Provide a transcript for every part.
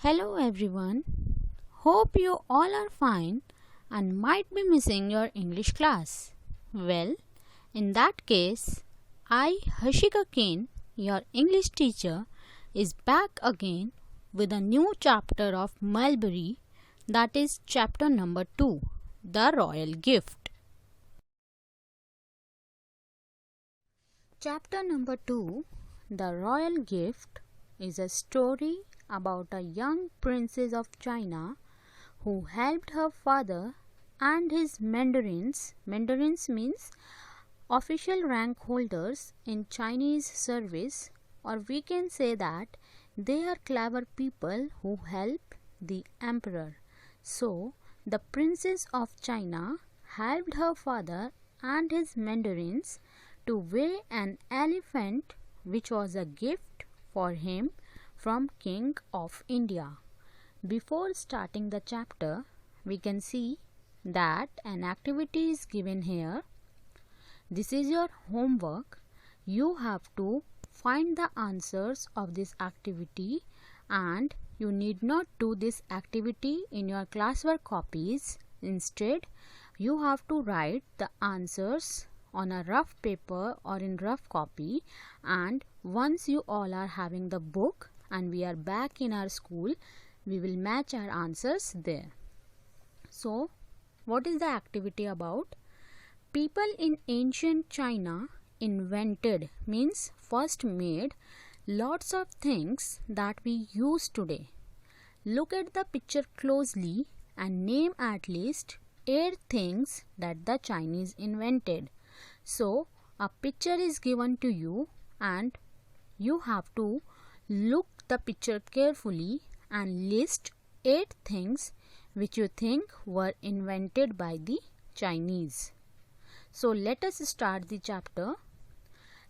Hello everyone. Hope you all are fine and might be missing your English class. Well, in that case, I, Hashika Kane, your English teacher, is back again with a new chapter of Mulberry, that is chapter number 2, The Royal Gift. Chapter number 2, The Royal Gift, is a story about a young princess of China who helped her father and his mandarins. Mandarins means official rank holders in Chinese service, or we can say that they are clever people who help the emperor. So, the princess of China helped her father and his mandarins to weigh an elephant, which was a gift for him from King of India. Before starting the chapter, we can see that an activity is given here. This is your homework. You have to find the answers of this activity, and you need not do this activity in your classwork copies. Instead, you have to write the answers on a rough paper or in rough copy, and once you all are having the book and we are back in our school, we will match our answers there. So, what is the activity about? People in ancient China invented, means first made, lots of things that we use today. Look at the picture closely and name at least 8 things that the Chinese invented. So, a picture is given to you and you have to look the picture carefully and list 8 things which you think were invented by the Chinese. So let us start the chapter.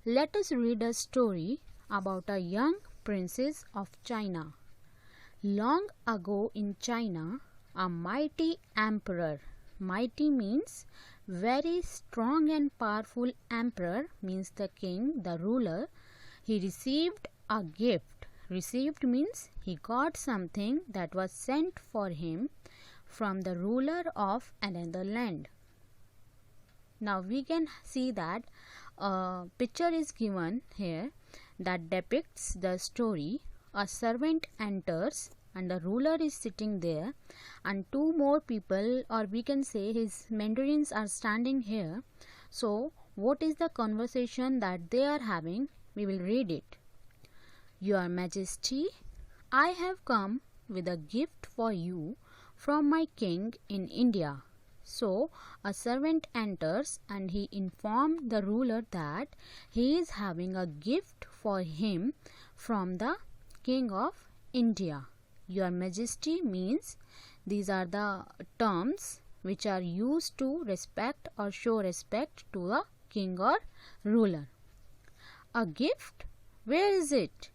Let us read a story about a young princess of China. Long ago in China, a mighty emperor, mighty means very strong and powerful, emperor means the king, the ruler, he received a gift. Received means he got something that was sent for him from the ruler of another land. Now we can see that a picture is given here that depicts the story. A servant enters and the ruler is sitting there, and 2 more people, or we can say his mandarins, are standing here. So what is the conversation that they are having? We will read it. Your Majesty, I have come with a gift for you from my king in India. So, a servant enters and he informed the ruler that he is having a gift for him from the king of India. Your Majesty means these are the terms which are used to respect or show respect to a king or ruler. A gift? Where is it?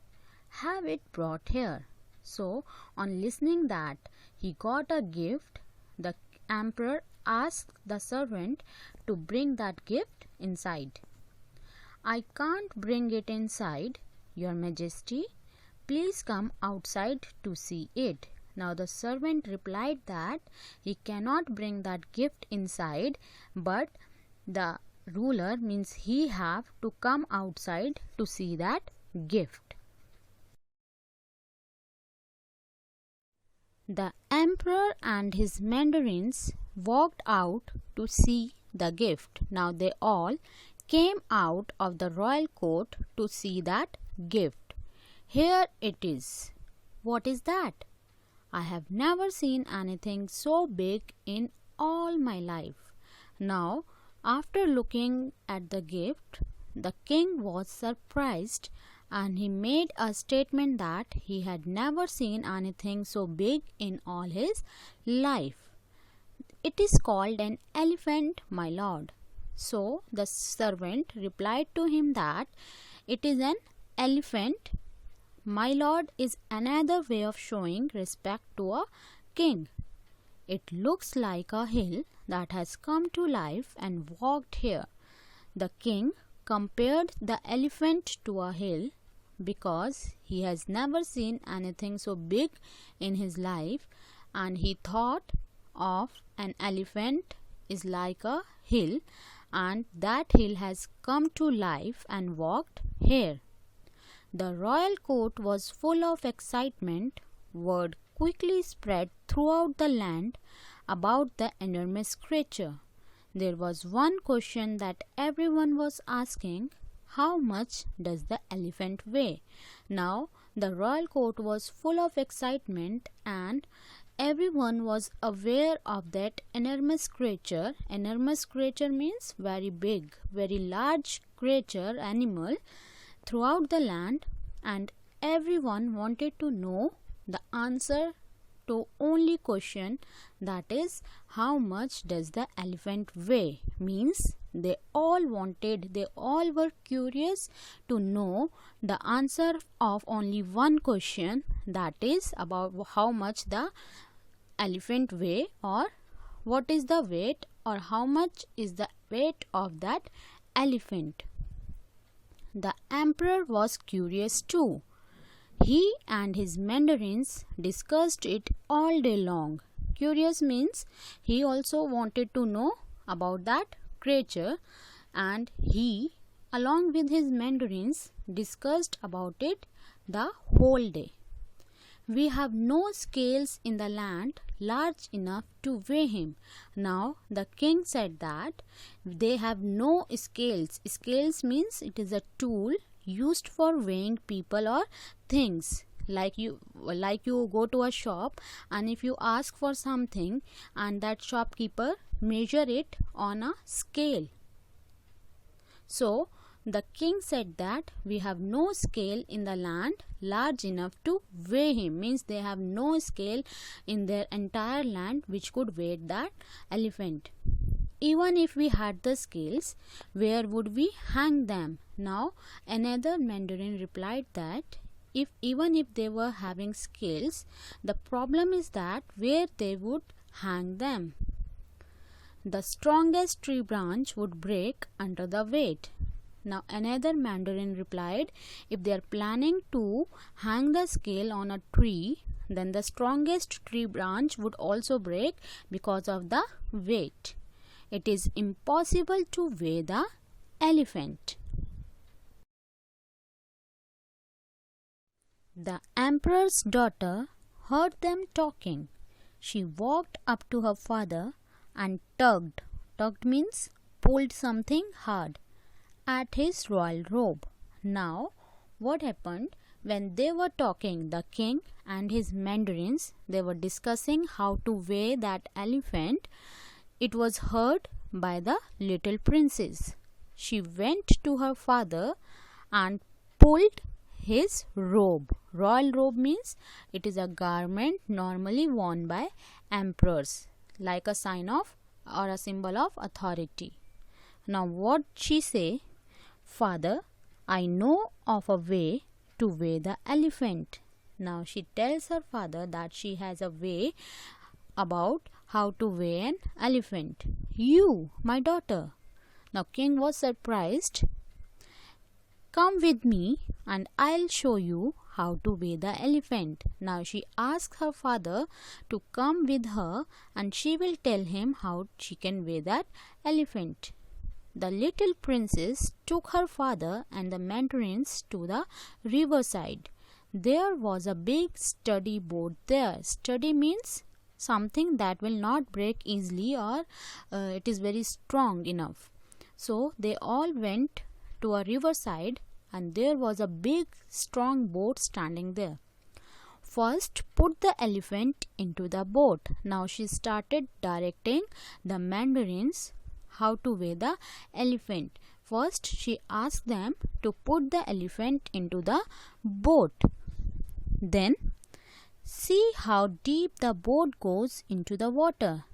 Have it brought here. So, on listening that he got a gift, the emperor asked the servant to bring that gift inside. I can't bring it inside, Your Majesty. Please come outside to see it. Now the servant replied that he cannot bring that gift inside, but the ruler means he have to come outside to see that gift. The emperor and his mandarins walked out to see the gift. Now they all came out of the royal court to see that gift. Here it is. What is that? I have never seen anything so big in all my life. Now, after looking at the gift, the king was surprised and he made a statement that he had never seen anything so big in all his life. It is called an elephant, my lord. So the servant replied to him that it is an elephant. My lord is another way of showing respect to a king. It looks like a hill that has come to life and walked here. The king compared the elephant to a hill because he has never seen anything so big in his life, and he thought of an elephant is like a hill, and that hill has come to life and walked here. The royal court was full of excitement. Word quickly spread throughout the land about the enormous creature. There was one question that everyone was asking: how much does the elephant weigh? Now, the royal court was full of excitement, and everyone was aware of that enormous creature. Enormous creature means very big, very large creature, animal throughout the land, and everyone wanted to know the answer to only question, that is, how much does the elephant weigh? Means they all were curious to know the answer of only one question, that is about how much the elephant weigh, or what is the weight, or how much is the weight of that elephant. The emperor was curious too. He and his mandarins discussed it all day long. Curious means he also wanted to know about that creature, and he, along with his mandarins, discussed about it the whole day. We have no scales in the land large enough to weigh him. Now the king said that they have no scales. Scales means it is a tool used for weighing people or things. Like you go to a shop, and if you ask for something and that shopkeeper measure it on a scale. So the king said that we have no scale in the land large enough to weigh him, means they have no scale in their entire land which could weigh that elephant. Even if we had the scales, where would we hang them? Now another mandarin replied that even if they were having scales, the problem is that where they would hang them. The strongest tree branch would break under the weight. Now another mandarin replied, if they are planning to hang the scale on a tree, then the strongest tree branch would also break because of the weight. It is impossible to weigh the elephant. The emperor's daughter heard them talking. She walked up to her father and tugged. Tugged means pulled something hard at his royal robe. Now, what happened? When they were talking, the king and his mandarins, they were discussing how to weigh that elephant. It was heard by the little princess. She went to her father and pulled his robe. Royal robe means it is a garment normally worn by emperors, like a sign of or a symbol of authority. Now what she say? Father, I know of a way to weigh the elephant. Now she tells her father that she has a way about how to weigh an elephant. You, my daughter. Now king was surprised. Come with me and I'll show you how to weigh the elephant. Now she asks her father to come with her, and she will tell him how she can weigh that elephant. The little princess took her father and the mandarins to the riverside. There was a big sturdy boat there. Sturdy means something that will not break easily, or it is very strong enough. So they all went to a riverside, and there was a big strong boat standing there. First, put the elephant into the boat. Now she started directing the mandarins how to weigh the elephant. First, she asked them to put the elephant into the boat. Then, see how deep the boat goes into the water.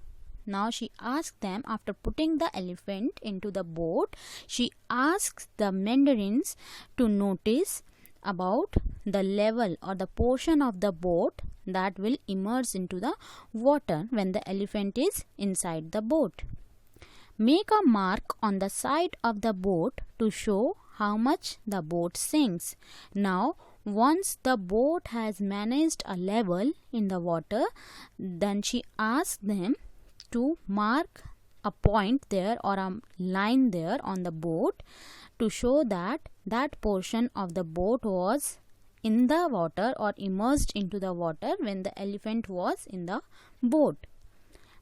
Now she asked them, after putting the elephant into the boat, she asks the mandarins to notice about the level or the portion of the boat that will immerse into the water when the elephant is inside the boat. Make a mark on the side of the boat to show how much the boat sinks. Now, once the boat has managed a level in the water, then she asked them to mark a point there or a line there on the boat to show that that portion of the boat was in the water or immersed into the water when the elephant was in the boat.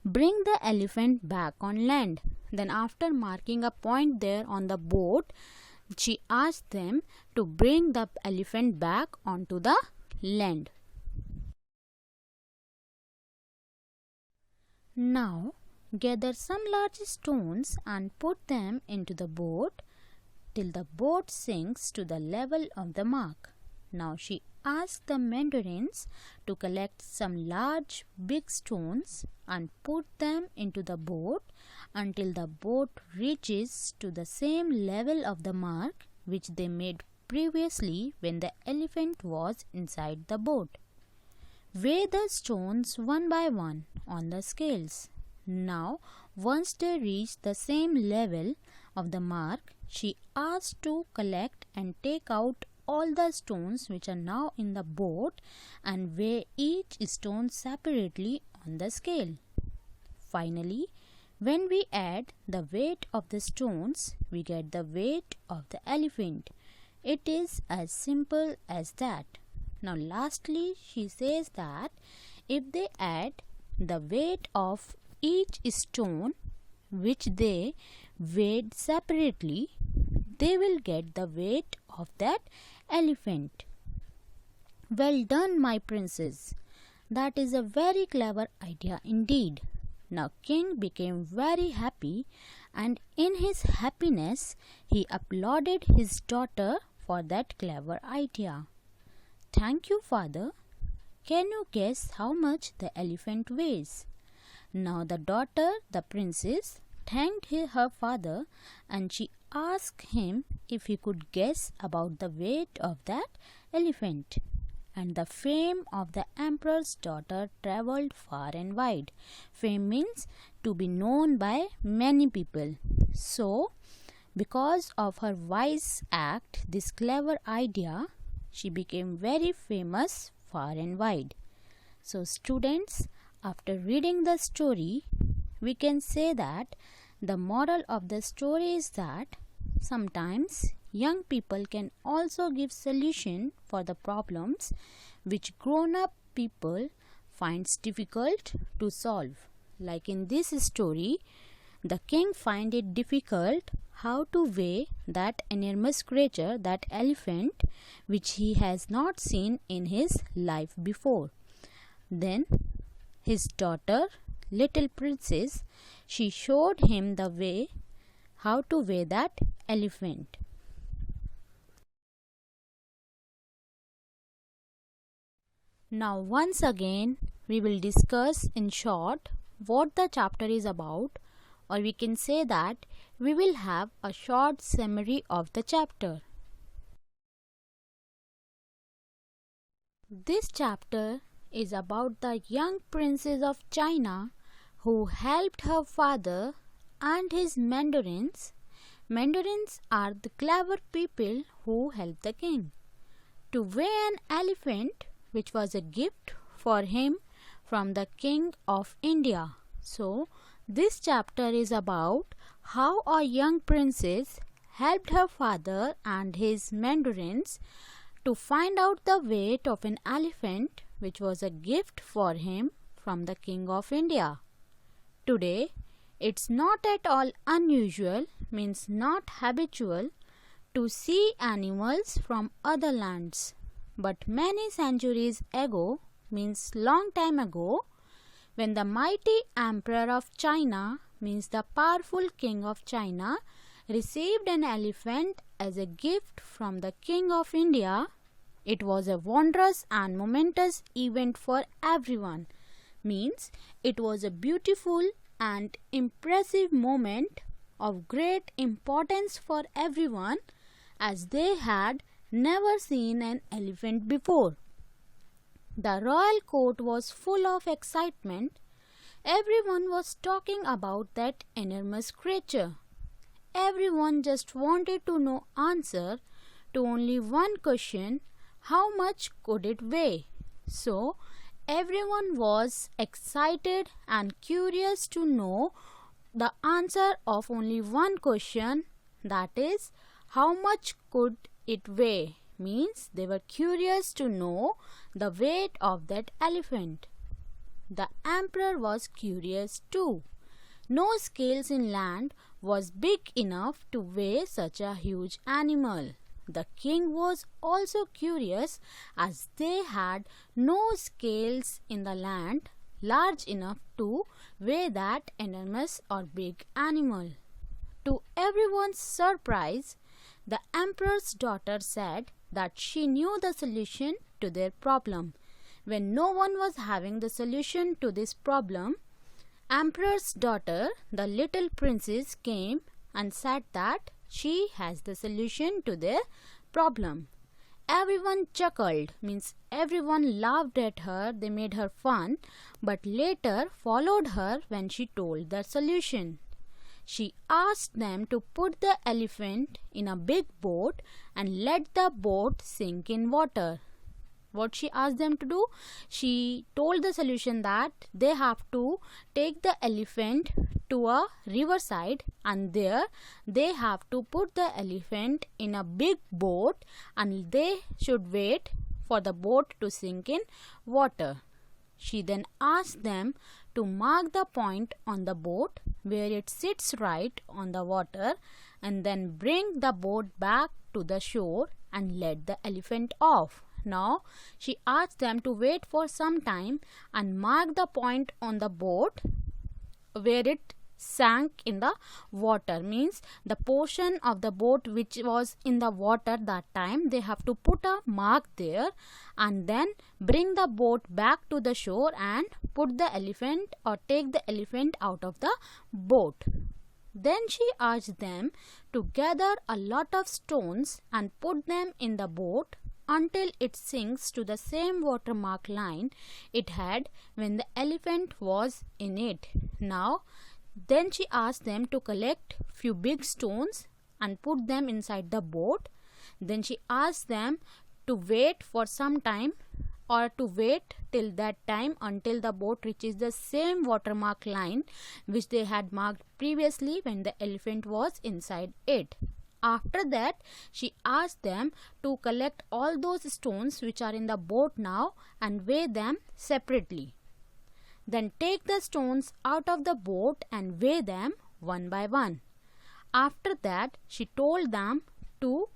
Bring the elephant back on land. Then after marking a point there on the boat, she asked them to bring the elephant back onto the land. Now gather some large stones and put them into the boat till the boat sinks to the level of the mark. Now she asked the mandarins to collect some large big stones and put them into the boat until the boat reaches to the same level of the mark which they made previously when the elephant was inside the boat. Weigh the stones one by one on the scales. Now, once they reached the same level of the mark, she asked to collect and take out all the stones which are now in the boat and weigh each stone separately on the scale. Finally, when we add the weight of the stones, we get the weight of the elephant. It is as simple as that. Now lastly, she says that if they add the weight of each stone which they weighed separately, they will get the weight of that elephant. Well done, my princess. That is a very clever idea indeed. Now King became very happy, and in his happiness he applauded his daughter for that clever idea. Thank you, father. Can you guess how much the elephant weighs? Now the daughter, the princess, thanked her father, and she asked him if he could guess about the weight of that elephant. And the fame of the emperor's daughter travelled far and wide. Fame means to be known by many people. So, because of her wise act, this clever idea, she became very famous far and wide. So, students, after reading the story, we can say that the moral of the story is that sometimes young people can also give solution for the problems which grown-up people finds difficult to solve. Like in this story, the king find it difficult how to weigh that enormous creature, that elephant, which he has not seen in his life before. Then his daughter, little princess, she showed him the way how to weigh that elephant. Now once again we will discuss in short what the chapter is about, or we can say that we will have a short summary of the chapter. This chapter is about the young princess of China who helped her father and his mandarins. Mandarins are the clever people who help the king to weigh an elephant, which was a gift for him from the King of India. So, this chapter is about how a young princess helped her father and his mandarins to find out the weight of an elephant, which was a gift for him from the King of India. Today, it's not at all unusual, means not habitual, to see animals from other lands. But many centuries ago, means long time ago, when the mighty emperor of China, means the powerful king of China, received an elephant as a gift from the King of India, it was a wondrous and momentous event for everyone. Means it was a beautiful and impressive moment of great importance for everyone, as they had never seen an elephant before. The royal court was full of excitement. Everyone was talking about that enormous creature. everyone just wanted to know answer to only one question, how much could it weigh? So everyone was excited and curious to know the answer of only one question, that is, how much could it weigh? Means they were curious to know the weight of that elephant. The emperor was curious too. No scales in land was big enough to weigh such a huge animal. The king was also curious, as they had no scales in the land large enough to weigh that enormous or big animal. To everyone's surprise, the emperor's daughter said that she knew the solution to their problem. When no one was having the solution to this problem, emperor's daughter, the little princess, came and said that she has the solution to their problem. Everyone chuckled, means everyone laughed at her, they made her fun, but later followed her when she told the solution. She asked them to put the elephant in a big boat and let the boat sink in water. What she asked them to do? She told the solution that they have to take the elephant to a riverside, and there they have to put the elephant in a big boat and they should wait for the boat to sink in water. She then asked them to mark the point on the boat where it sits right on the water, and then bring the boat back to the shore and let the elephant off. Now she asked them to wait for some time and mark the point on the boat where it sank in the water, means the portion of the boat which was in the water that time, they have to put a mark there and then bring the boat back to the shore and put the elephant or take the elephant out of the boat. Then she asked them to gather a lot of stones and put them in the boat until it sinks to the same watermark line it had when the elephant was in it. Then she asked them to collect few big stones and put them inside the boat. Then she asked them to wait for some time, or to wait till that time until the boat reaches the same watermark line which they had marked previously when the elephant was inside it. After that, she asked them to collect all those stones which are in the boat now and weigh them separately. Then take the stones out of the boat and weigh them one by one. After that, she told them to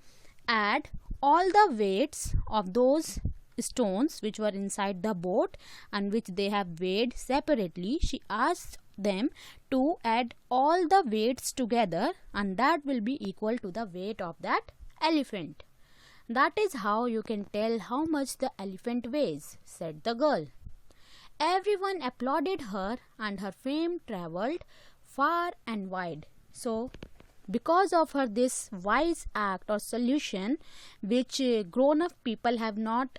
add all the weights of those stones which were inside the boat and which they have weighed separately. She asked them to add all the weights together, and that will be equal to the weight of that elephant. That is how you can tell how much the elephant weighs, said the girl. Everyone applauded her, and her fame travelled far and wide. So, because of her this wise act or solution which grown-up people have not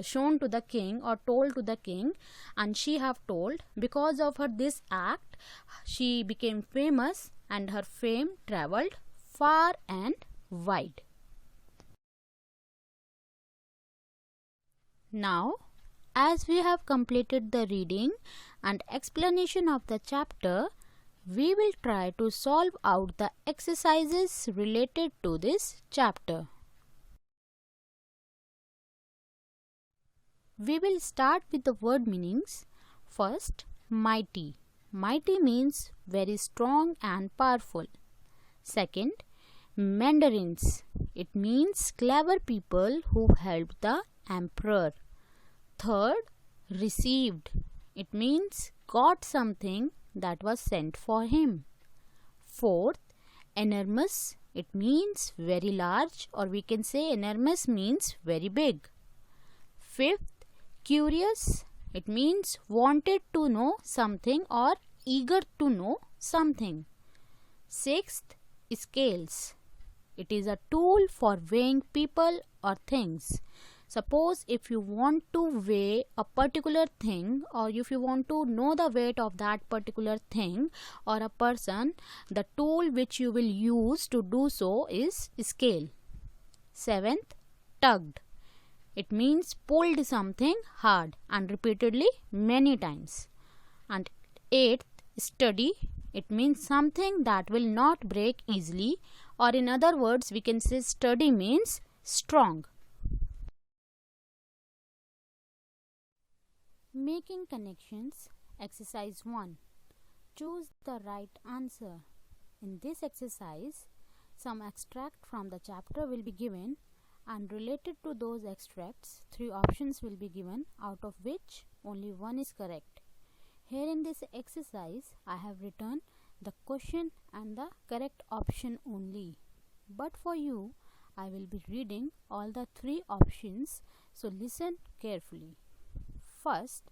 shown to the king or told to the king, and she have told, because of her this act she became famous and her fame travelled far and wide. Now, as we have completed the reading and explanation of the chapter, we will try to solve out the exercises related to this chapter. We will start with the word meanings. First, mighty. Mighty means very strong and powerful. Second, mandarins. It means clever people who helped the emperor. Third, received. It means got something that was sent for him. Fourth, enormous. It means very large, or we can say enormous means very big. Fifth, curious. It means wanted to know something or eager to know something. Sixth, scales. It is a tool for weighing people or things. Suppose if you want to weigh a particular thing, or if you want to know the weight of that particular thing or a person, the tool which you will use to do so is scale. 7th, tugged. It means pulled something hard and repeatedly many times. And 8th, sturdy. It means something that will not break easily, or in other words we can say sturdy means strong. Making connections, exercise 1. Choose the right answer. In this exercise, some extract from the chapter will be given, and related to those extracts, 3 options will be given, out of which only one is correct. Here in this exercise, I have written the question and the correct option only. But for you, I will be reading all the 3 options, so listen carefully. First,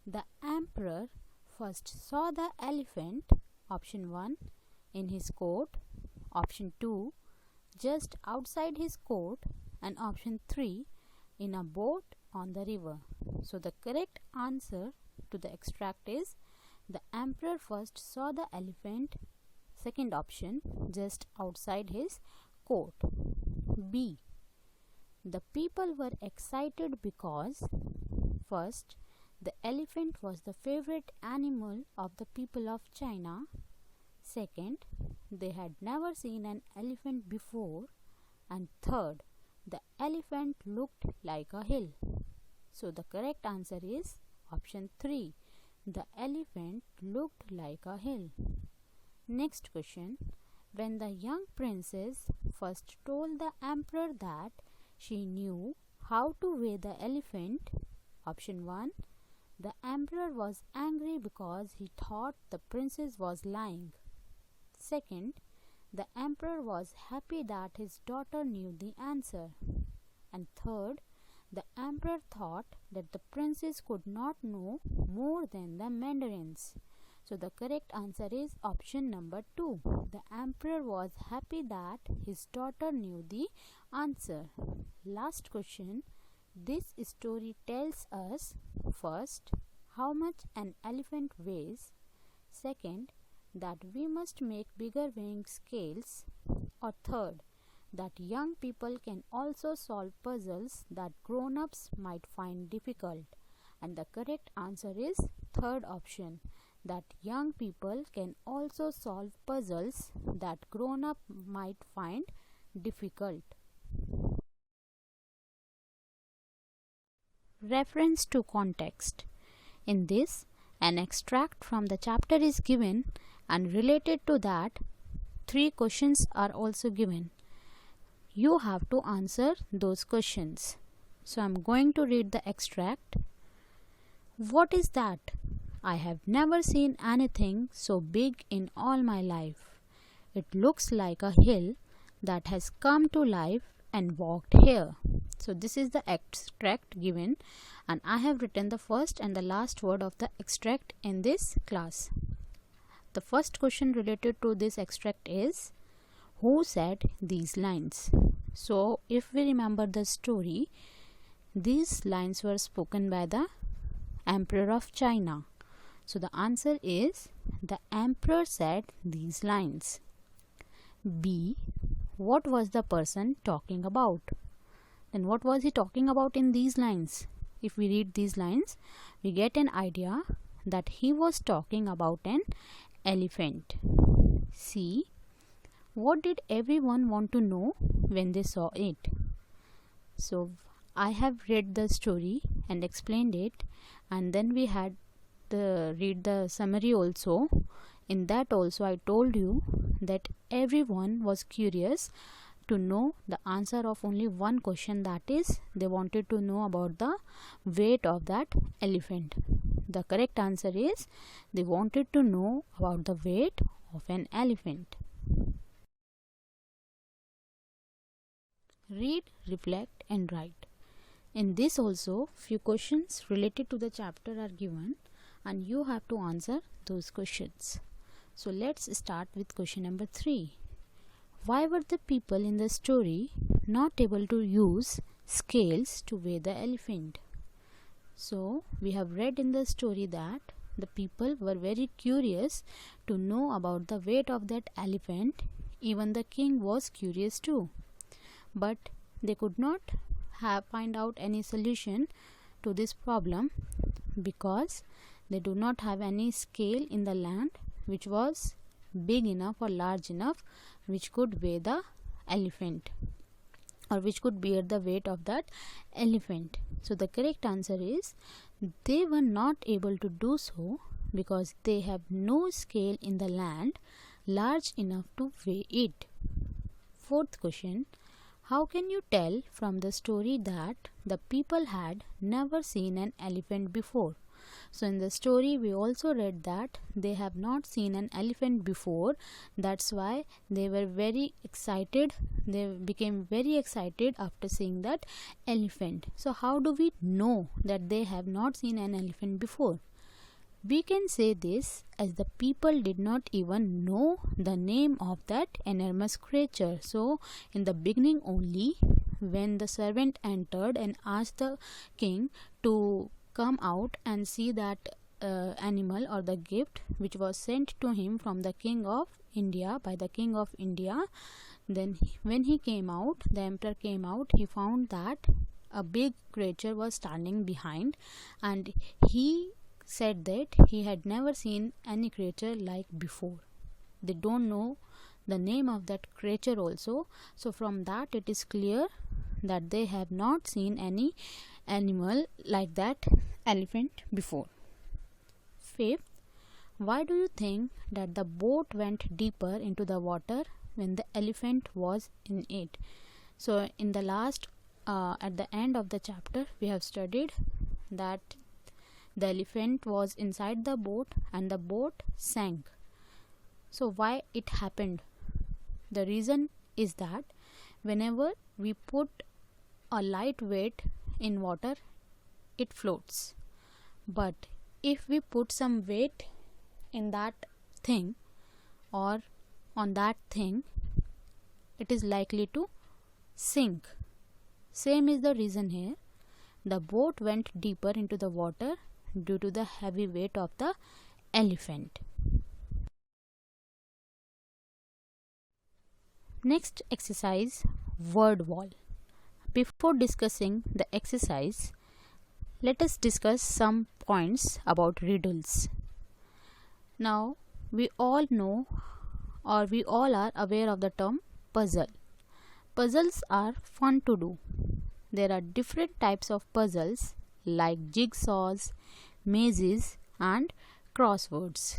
the emperor first saw the elephant, option 1, in his court, option 2, just outside his court, and option 3, in a boat on the river. So the correct answer to the extract is the emperor first saw the elephant, second option, just outside his court. B. The people were excited because, first, the elephant was the favorite animal of the people of China. Second, they had never seen an elephant before. And third, the elephant looked like a hill. So the correct answer is option 3. The elephant looked like a hill. Next question. When the young princess first told the emperor that she knew how to weigh the elephant, option 1, the emperor was angry because he thought the princess was lying. Second, the emperor was happy that his daughter knew the answer. And third, the emperor thought that the princess could not know more than the mandarins. So the correct answer is option number 2. The emperor was happy that his daughter knew the answer. Last question. This story tells us, first, how much an elephant weighs. Second, that we must make bigger weighing scales. Or third, that young people can also solve puzzles that grown-ups might find difficult. And the correct answer is third option, that young people can also solve puzzles that grown-up might find difficult. Reference to context. In this, an extract from the chapter is given, and related to that, 3 questions are also given. You have to answer those questions. So I am going to read the extract. What is that? I have never seen anything so big in all my life. It looks like a hill that has come to life and walked here. So this is the extract given, and I have written the first and the last word of the extract in this class. The first question related to this extract is, who said these lines? So if we remember the story, these lines were spoken by the Emperor of China. So the answer is, the emperor said these lines. B. What was the person talking about? Then what was he talking about in these lines? If we read these lines, we get an idea that he was talking about an elephant. C. What did everyone want to know when they saw it? So I have read the story and explained it, and then we had read the summary also. In that also I told you that everyone was curious to know the answer of only one question, that is, they wanted to know about the weight of that elephant. The correct answer is, they wanted to know about the weight of an elephant. Read, reflect and write. In this also, few questions related to the chapter are given, and you have to answer those questions. So let's start with question number 3. Why were the people in the story not able to use scales to weigh the elephant. So we have read in the story that the people were very curious to know about the weight of that elephant. Even the king was curious too. But they could not find out any solution to this problem because they do not have any scale in the land which was big enough or large enough which could weigh the elephant or which could bear the weight of that elephant. So the correct answer is they were not able to do so because they have no scale in the land large enough to weigh it. Fourth question, how can you tell from the story that the people had never seen an elephant before? So in the story we also read that they have not seen an elephant before. That's why they were very excited. They became very excited after seeing that elephant. So how do we know that they have not seen an elephant before? We can say this as the people did not even know the name of that enormous creature. So in the beginning only, when the servant entered and asked the king to come out and see that animal or the gift which was sent to him from the king of India, by the king of India, then when he came out, the emperor came out, he found that a big creature was standing behind, and he said that he had never seen any creature like before. They don't know the name of that creature also. So from that it is clear that they have not seen any animal like that elephant before. Fifth, why do you think that the boat went deeper into the water when the elephant was in it? So in the last at the end of the chapter we have studied that the elephant was inside the boat and the boat sank. So why it happened? The reason is that whenever we put a light weight in water, it floats. But if we put some weight in that thing or on that thing, it is likely to sink. Same is the reason here. The boat went deeper into the water due to the heavy weight of the elephant. Next exercise, word wall. Before discussing the exercise, let us discuss some points about riddles. Now, we all know or we all are aware of the term puzzle. Puzzles are fun to do. There are different types of puzzles like jigsaws, mazes and crosswords.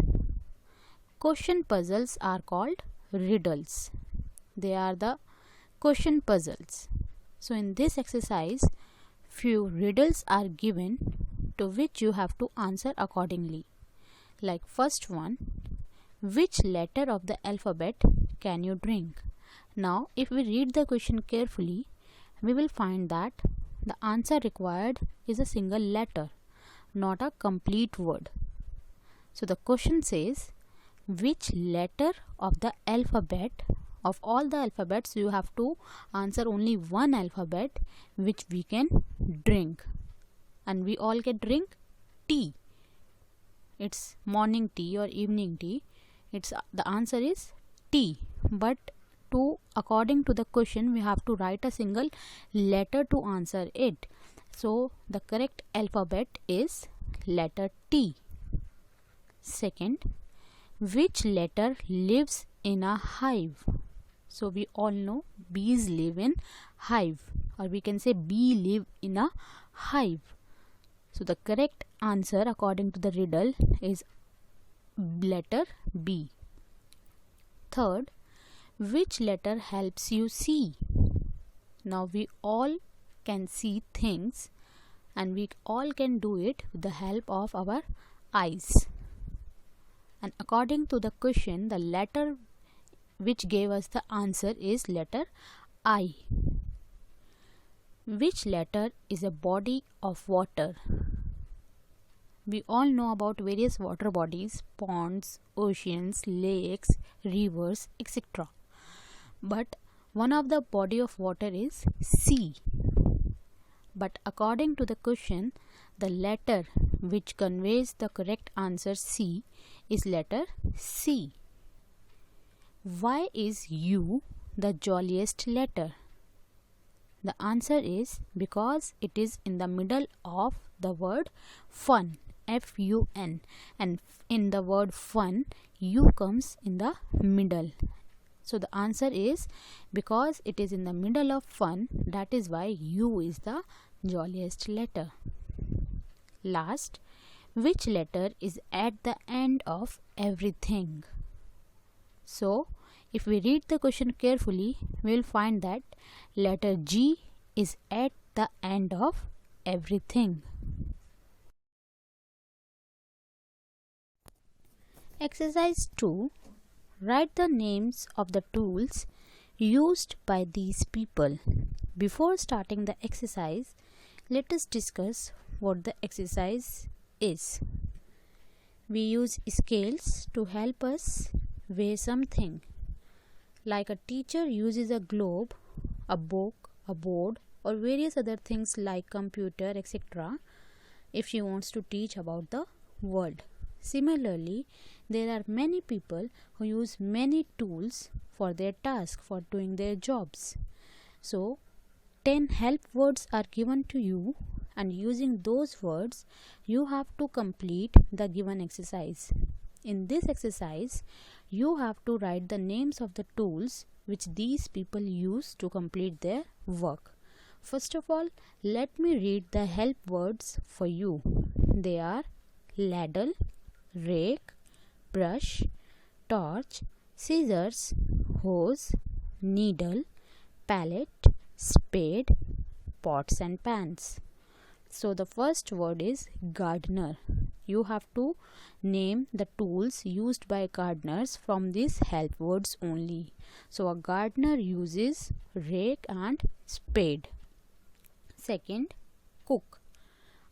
Question puzzles are called riddles. They are the question puzzles. So in this exercise, few riddles are given to which you have to answer accordingly. Like first one, which letter of the alphabet can you drink? Now if we read the question carefully, we will find that the answer required is a single letter, not a complete word. So the question says, which letter of the alphabet, of all the alphabets you have to answer only one alphabet which we can drink, and we all can drink tea. It's morning tea or evening tea. The answer is tea, but according to the question we have to write a single letter to answer it. So the correct alphabet is letter T. Second, which letter lives in a hive? So we all know bees live in hive, or we can say bee live in a hive. So the correct answer according to the riddle is letter B. Third, which letter helps you see? Now we all can see things and we all can do it with the help of our eyes. And according to the question, the letter which gave us the answer is letter I. Which letter is a body of water? We all know about various water bodies, ponds, oceans, lakes, rivers, etc. But one of the body of water is sea. But according to the question, the letter which conveys the correct answer C is letter C. Why is U the jolliest letter? The answer is because it is in the middle of the word fun, F-U-N, and in the word fun, U comes in the middle. So the answer is because it is in the middle of fun, that is why U is the jolliest letter. Last, which letter is at the end of everything? So, if we read the question carefully, we will find that letter G is at the end of everything. Exercise 2. Write the names of the tools used by these people. Before starting the exercise, let us discuss what the exercise is. We use scales to help us weigh something. Like a teacher uses a globe, a book, a board, or various other things like computer, etc. if she wants to teach about the world. Similarly, there are many people who use many tools for their task, for doing their jobs. So, 10 help words are given to you, and using those words, you have to complete the given exercise. In this exercise, you have to write the names of the tools which these people use to complete their work. First of all, let me read the help words for you. They are ladle, rake, brush, torch, scissors, hose, needle, palette, spade, pots and pans. So the first word is gardener. You have to name the tools used by gardeners from these help words only. So a gardener uses rake and spade. Second, cook.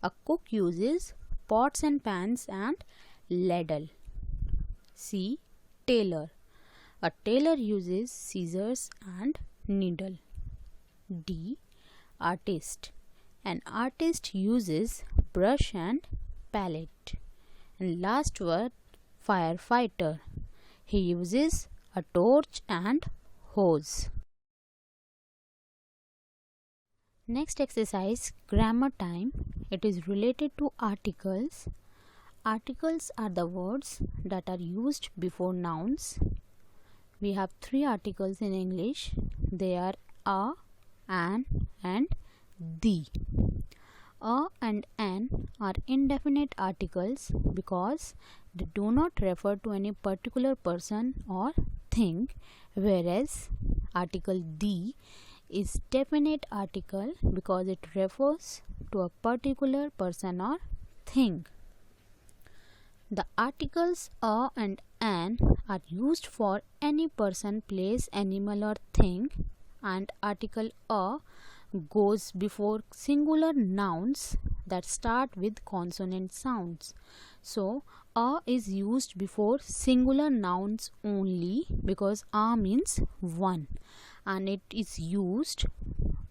A cook uses pots and pans and ladle. C. Tailor. A tailor uses scissors and needle. D. Artist. An artist uses brush and palette. And last word, firefighter. He uses a torch and hose. Next exercise, grammar time. It is related to articles. Articles are the words that are used before nouns. We have 3 articles in English. They are a, an, and the. A and an are indefinite articles because they do not refer to any particular person or thing, whereas article the is definite article because it refers to a particular person or thing. The articles a and an are used for any person, place, animal or thing, and article a goes before singular nouns that start with consonant sounds. So, a is used before singular nouns only because a means one, and it is used,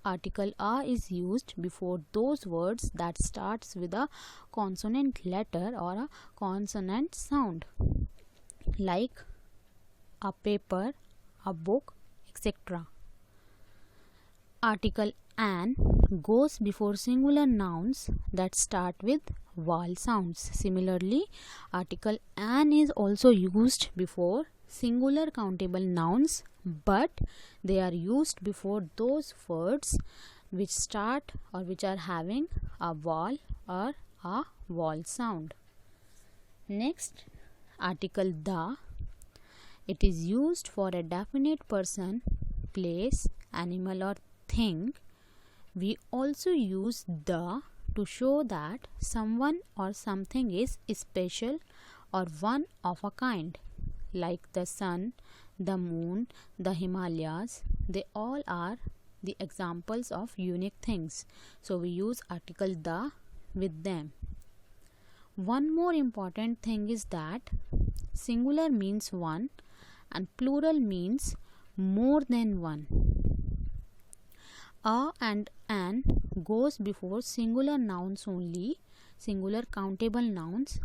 article a is used before those words that starts with a consonant letter or a consonant sound, like a paper, a book, etc. Article an goes before singular nouns that start with vowel sounds. Similarly, article an is also used before singular countable nouns, but they are used before those words which start or which are having a vowel or a vowel sound. Next, article the. It is used for a definite person, place, animal or thing. We also use the to show that someone or something is special or one of a kind, like the sun, the moon, the Himalayas. They all are the examples of unique things. So we use article the with them. One more important thing is that singular means one and plural means more than one. A and an goes before singular nouns only, singular countable nouns,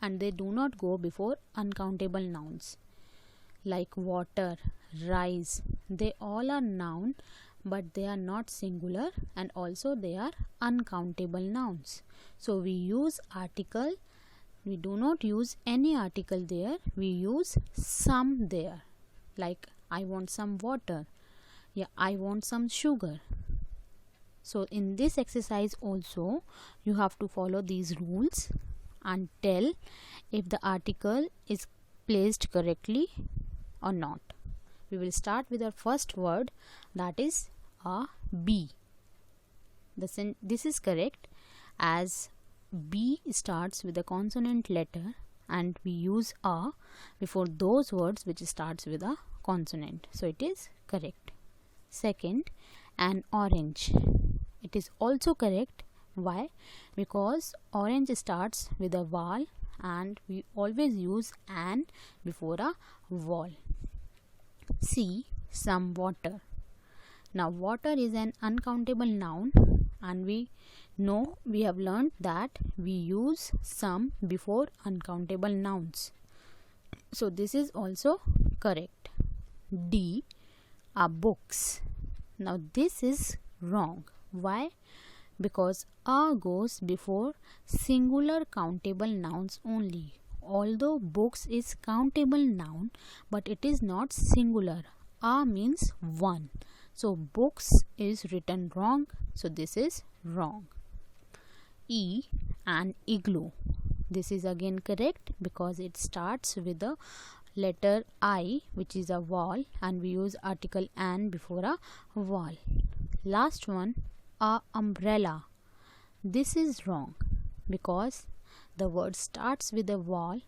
and they do not go before uncountable nouns. Like water, rice, they all are noun, but they are not singular, and also they are uncountable nouns. So we use article. We do not use any article there. We use some there. Like I want some water. Yeah, I want some sugar. So in this exercise also you have to follow these rules and tell if the article is placed correctly or not. We will start with our first word, that is a B. This is correct as B starts with a consonant letter and we use a before those words which starts with a consonant. So it is correct. Second, an orange. It is also correct. Why? Because orange starts with a vowel and we always use an before a vowel. C, some water. Now water is an uncountable noun and we have learned that we use some before uncountable nouns. So this is also correct. D, books. Now this is wrong. Why? Because a goes before singular countable nouns only. Although books is countable noun, but it is not singular. A means one. So books is written wrong. So this is wrong. E, an igloo. This is again correct because it starts with the letter I, which is a vowel, and we use article an before a vowel. Last one, a umbrella. This is wrong because the word starts with a vowel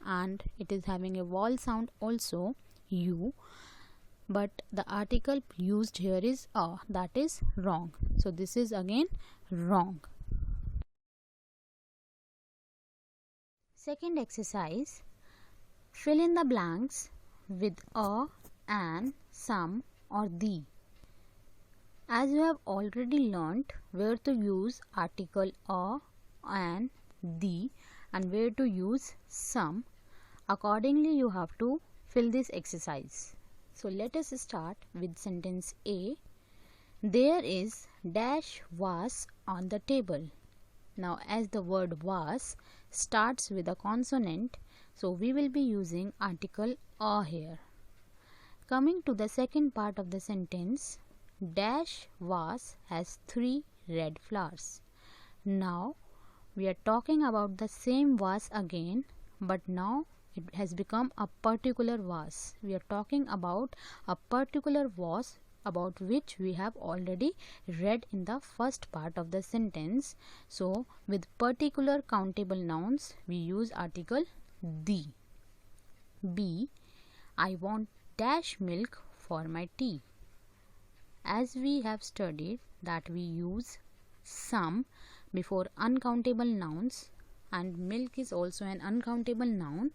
and it is having a vowel sound also, U, but the article used here is a. That is wrong. So this is again wrong. Second exercise, fill in the blanks with a, an, some or the. As you have already learnt where to use article a, an, the and where to use some, accordingly you have to fill this exercise. So let us start with sentence A. There is dash vase on the table. Now as the word vase starts with a consonant, so we will be using article a here. Coming to the second part of the sentence, dash vase has 3 red flowers. Now we are talking about the same vase again, but now it has become a particular vase. We are talking about a particular vase about which we have already read in the first part of the sentence. So with particular countable nouns we use article the. B, I want dash milk for my tea. As we have studied that we use some before uncountable nouns and milk is also an uncountable noun.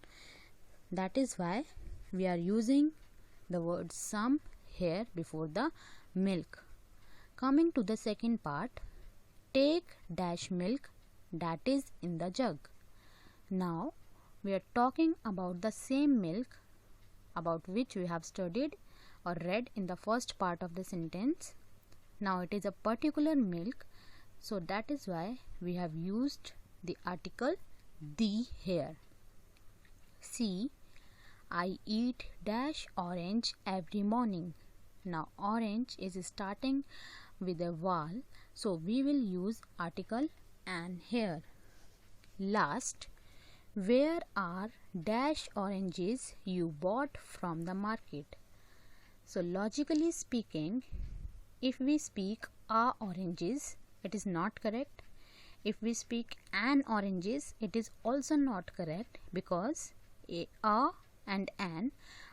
That is why we are using the word some here before the milk. Coming to the second part, take dash milk that is in the jug. Now we are talking about the same milk about which we have studied or read in the first part of the sentence. Now it is a particular milk, so that is why we have used the article the here. C, I eat dash orange every morning. Now orange is starting with a vowel, so we will use article an here. Last, where are dash oranges you bought from the market? So logically speaking, if we speak a oranges, it is not correct. If we speak an oranges, it is also not correct because a and an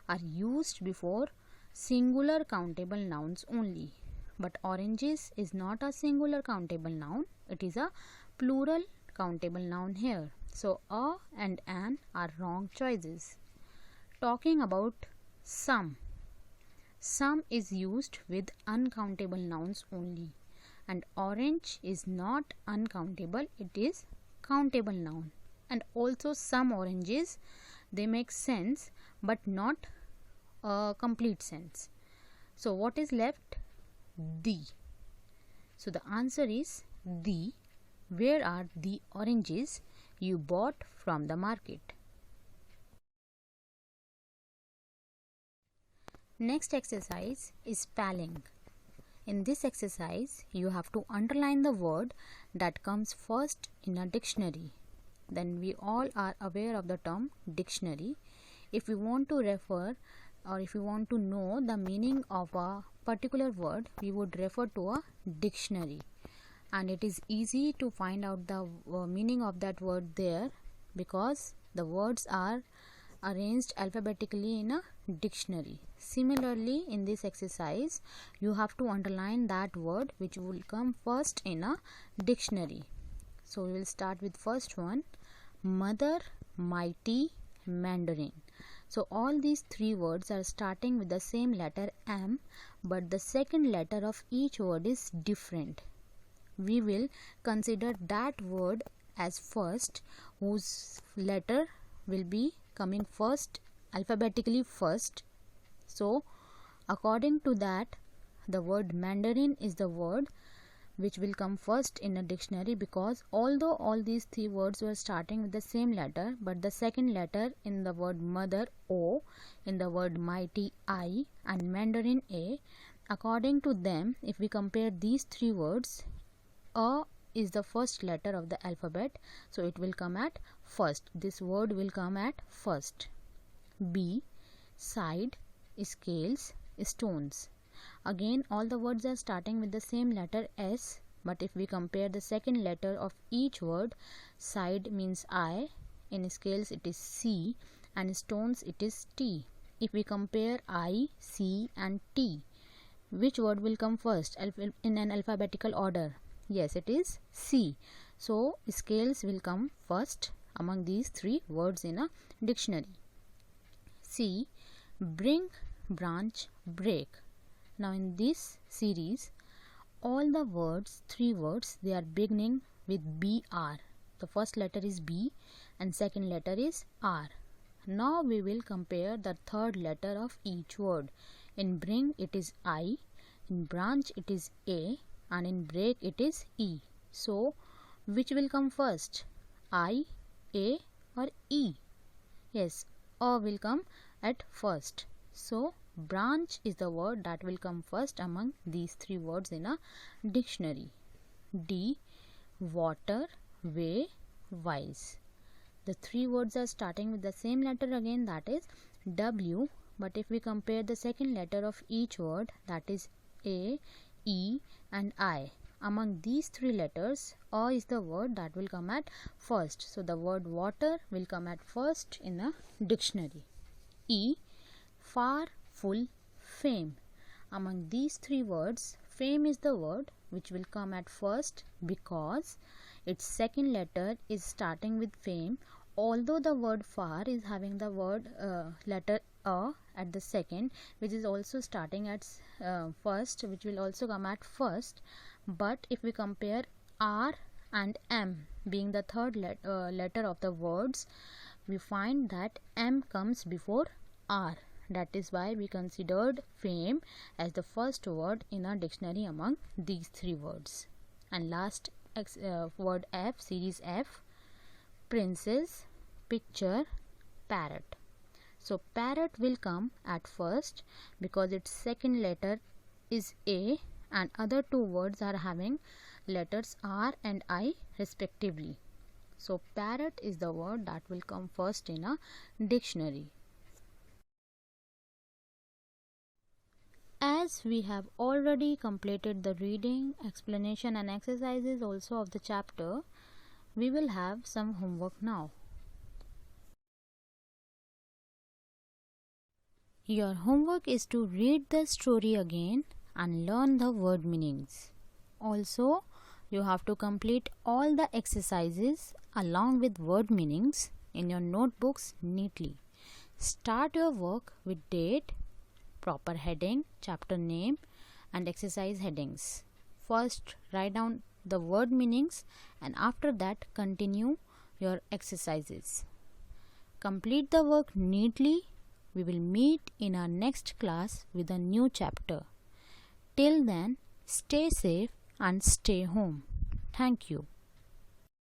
are used before singular countable nouns only. But oranges is not a singular countable noun, it is a plural countable noun here. So a and an are wrong choices. Talking about some Some is used with uncountable nouns only, and orange is not uncountable, it is countable noun. And also some oranges, they make sense but not a complete sense. So what is left? The. So the answer is the. Where are the oranges you bought from the market? Next exercise is spelling. In this exercise, you have to underline the word that comes first in a dictionary. Then we all are aware of the term dictionary. If you want to refer or if you want to know the meaning of a particular word, we would refer to a dictionary. And it is easy to find out the meaning of that word there, because the words are arranged alphabetically in a dictionary. Similarly, in this exercise, you have to underline that word which will come first in a dictionary. So we will start with first one, mother, mighty, Mandarin. So all these three words are starting with the same letter M, but the second letter of each word is different. We will consider that word as first, whose letter will be coming first, alphabetically first. So according to that, the word Mandarin is the word which will come first in a dictionary, because although all these three words were starting with the same letter, but the second letter in the word mother O, in the word mighty I, and Mandarin A, according to them, if we compare these three words, A is the first letter of the alphabet, so it will come at first. This word will come at first. B, side, scales, stones. Again, all the words are starting with the same letter S, but if we compare the second letter of each word, side means I, in scales it is C, and stones it is T. If we compare I, C and T, which word will come first in an alphabetical order? Yes, it is C. So scales will come first among these three words in a dictionary. C, bring, branch, break. Now in this series, all the words, three words, they are beginning with BR. The first letter is B and second letter is R. Now we will compare the third letter of each word. In bring it is I, in branch it is A, and in break it is E. So which will come first? I, A or E? Yes, A will come at first. So branch is the word that will come first among these three words in a dictionary. D, water, way, wise. The three words are starting with the same letter again, that is W, but if we compare the second letter of each word, that is A, E and I, among these three letters, A is the word that will come at first. So the word water will come at first in a dictionary. E, far, full, fame. Among these three words, fame is the word which will come at first, because its second letter is starting with fame, although the word far is having the word letter A at the second, which is also starting at first, which will also come at first. But if we compare R and M being the third letter of the words, we find that M comes before R. That is why we considered fame as the first word in our dictionary among these three words. And last word F, series F, princess, picture, parrot. So parrot will come at first because its second letter is A and other two words are having letters R and I respectively. So parrot is the word that will come first in a dictionary. As we have already completed the reading, explanation and exercises also of the chapter, we will have some homework now. Your homework is to read the story again and learn the word meanings. Also, you have to complete all the exercises along with word meanings in your notebooks neatly. Start your work with date, proper heading, chapter name and exercise headings. First write down the word meanings and after that continue your exercises. Complete the work neatly. We will meet in our next class with a new chapter. Till then, stay safe and stay home. Thank you.